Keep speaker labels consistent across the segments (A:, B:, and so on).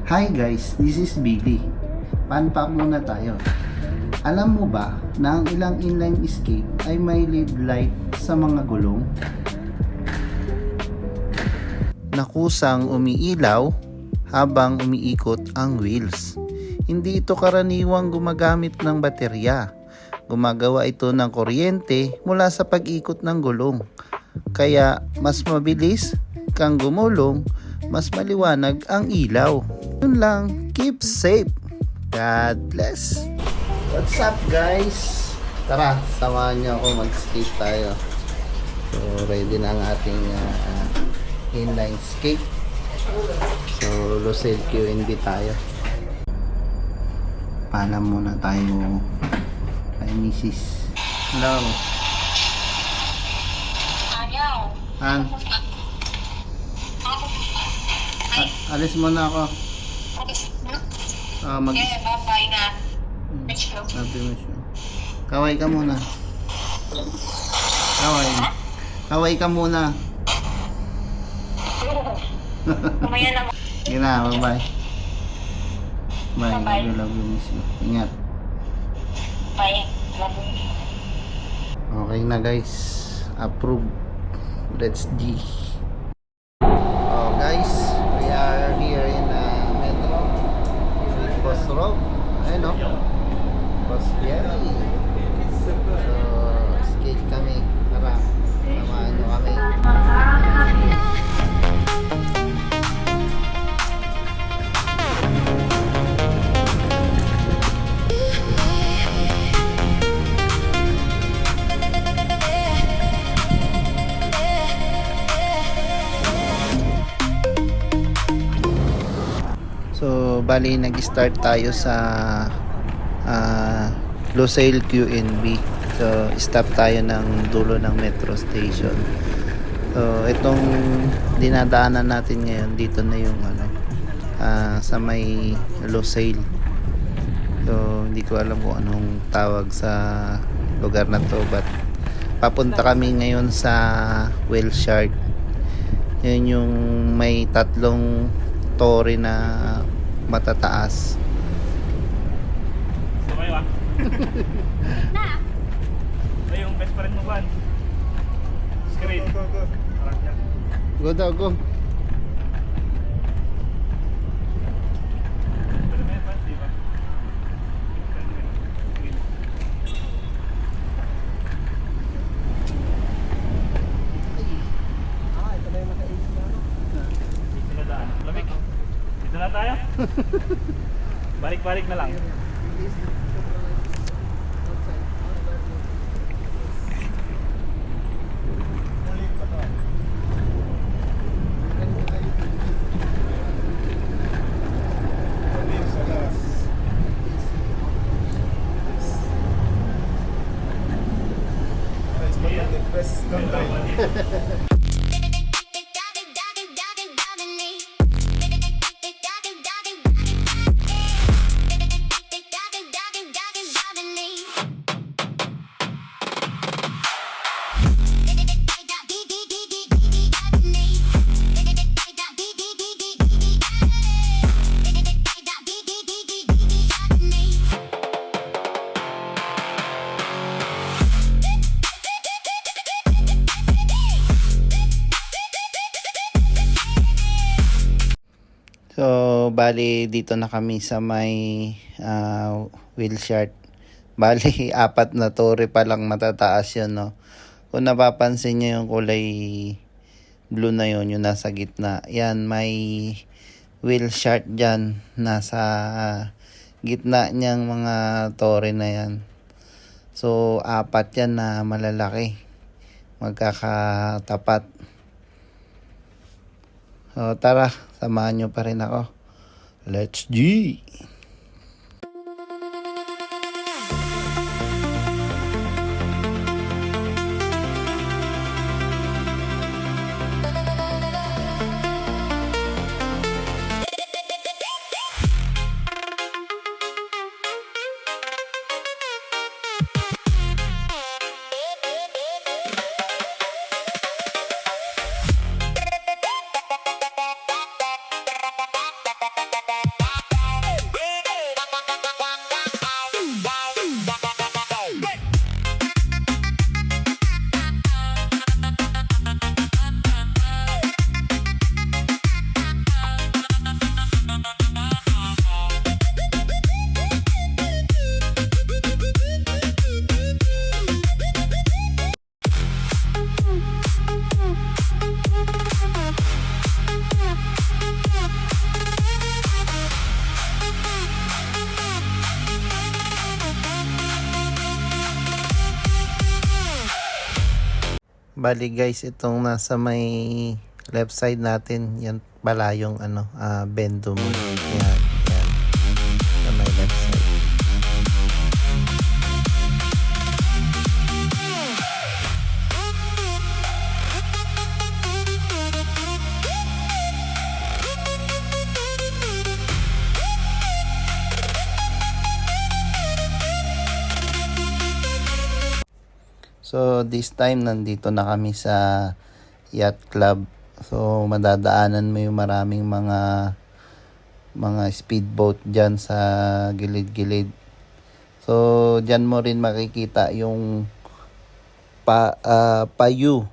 A: Hi guys, this is Billy. Panpak muna tayo. Alam mo ba na ang ilang inline escape ay may lead light sa mga gulong? Na kusang umiilaw habang umiikot ang wheels. Hindi ito karaniwang gumagamit ng baterya. Gumagawa ito ng kuryente mula sa pag-ikot ng gulong. Kaya mas mabilis kang gumulong, mas maliwanag ang ilaw. Yun lang, keep safe. God bless. What's up guys? Tara, samahan niyo ako mag-skate tayo. So ready na ang ating inline skate. So Lucille QNB tayo. Paalam muna tayo kay Mrs. Hello.
B: Ayaw.
A: Han, alis muna ako. Mag
B: Okay, bye-bye na.
A: Sabi mo siya. Kaway ka muna. Kaway. Kaway ka muna.
B: Kumaya na.
A: Sige na, bye-bye. Bye.
B: Bye-bye.
A: Love you, miss you. Ingat.
B: Bye. Love you.
A: Okay na guys. Approve. Let's G. Oh guys, we are here in Metro. Post Road. Ayun o. Post Jerry. So, skate kami. Tara, samahan nyo kami. So, bali nag-start tayo sa Lucille QNB. So, stop tayo ng dulo ng metro station. So, itong dinadaanan natin ngayon, dito na yung sa may Lucille. So, hindi ko alam kung anong tawag sa lugar na to, but papunta kami ngayon sa Wellshard. Yun yung may tatlong tore na matataas.
C: Tumayo ah. Na. Ay, yung best friend mo ba? Screen. Harap niya.
A: Go daw, go.
C: Pero may ba? Di ba? Screen.
A: Ito na yung naka-ace na.
C: Dito na daan. Lamig. Dito na tayo. Balik-balik na lang.
A: So, bali dito na kami sa may Wellshard. Bali, 4 na tore pa lang matataas yun, no? Kung napapansin nyo yung kulay blue na yun, yung nasa gitna. Yan, may Wellshard dyan. Nasa gitna niyang mga tore na yan. So, 4 yan na malalaki. Magkakatapat. So, tara, samahan nyo pa rin ako. Let's G!
B: Bye.
A: Bali guys, itong nasa may left side natin, yan pala yung bendo mo. Yan. Sa may left side. So this time nandito na kami sa yacht club. So madadaanan mo yung maraming mga speedboat dyan sa gilid-gilid. So dyan mo rin makikita yung payu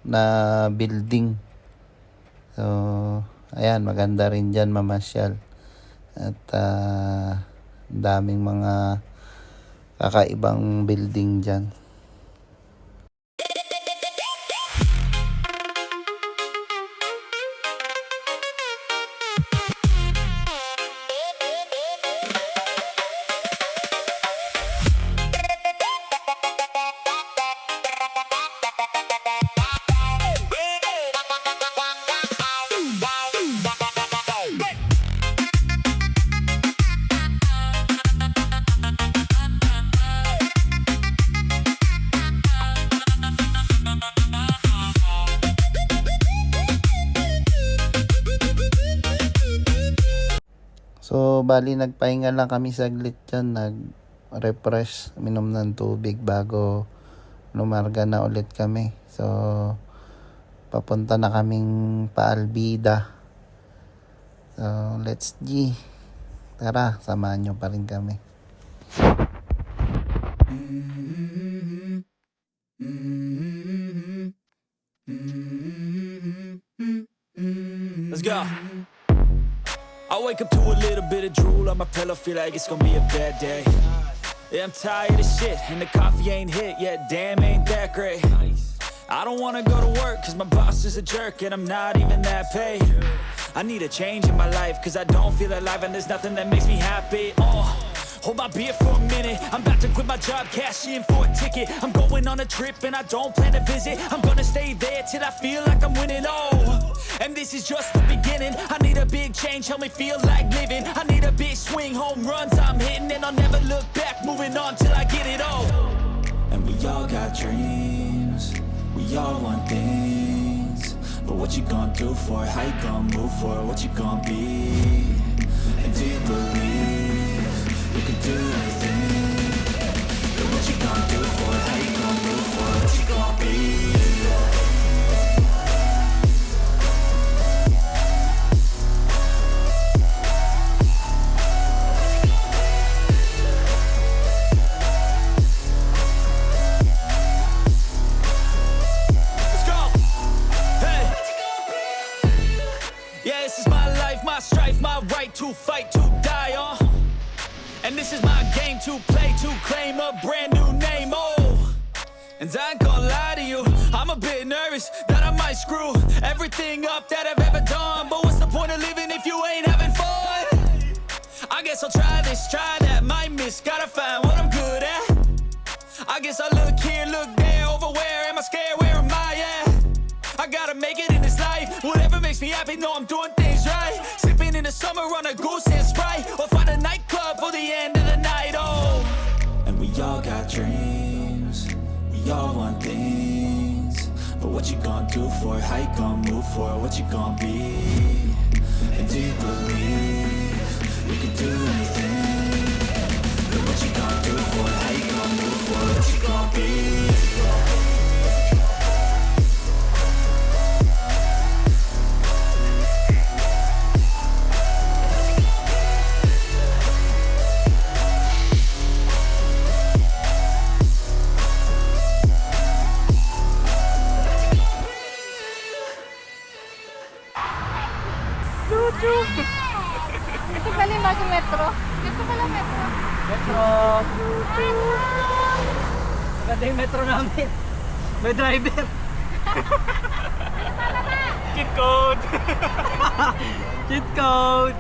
A: na building. So ayan, maganda rin dyan mamasyal. At daming mga kakaibang building dyan. So, bali nagpahinga lang kami saglit dyan, nag-refresh, minom ng tubig bago lumarga na ulit kami. So, papunta na kaming Paalbida. So, let's G. Tara, samahan nyo pa rin kami.
D: Let's go. I wake up to a little bit of drool on my pillow, feel like it's gonna be a bad day. Yeah, I'm tired of shit, and the coffee ain't hit yet, damn, ain't that great. I don't wanna go to work, cause my boss is a jerk, and I'm not even that paid. I need a change in my life, cause I don't feel alive, and there's nothing that makes me happy. Hold my beer for a minute, I'm about to quit my job, cash in for a ticket. I'm going on a trip, and I don't plan to visit. I'm gonna stay there till I feel like I'm winning, and this is just the beginning. I need a big change, help me feel like living. I need a big swing, home runs I'm hitting, and I'll never look back, moving on till I get it all. And we all got dreams, we all want things, but what you gonna do for it? How you gonna move for it? What you gonna be? And do you believe you can do anything? But what you gonna do for it? How you gonna move for it? What you gonna be? To fight, to die on, and this is my game to play, to claim a brand new name, and I ain't gonna lie to you, I'm a bit nervous that I might screw everything up that I've ever done, but what's the point of living if you ain't having fun? I guess I'll try this, try that, might miss, gotta find what I'm good at. I guess I look here, look there, over where am I scared, where am I at? I gotta make it in this life, whatever makes me happy, know I'm doing things right. Sipping in the summer on a goose and Sprite, or find a nightclub for the end of the night, And we all got dreams, we all want things, but what you gonna do for it? How you gonna move for it? What you gonna be? And do you believe you can do anything? But what you gonna do for it? How you gonna move for it? What you gonna be?
B: Ito pala yung bagong metro. Ito pala metro.
C: Metro! Maganda yung metro namin. May driver. Cheat code! Cheat code!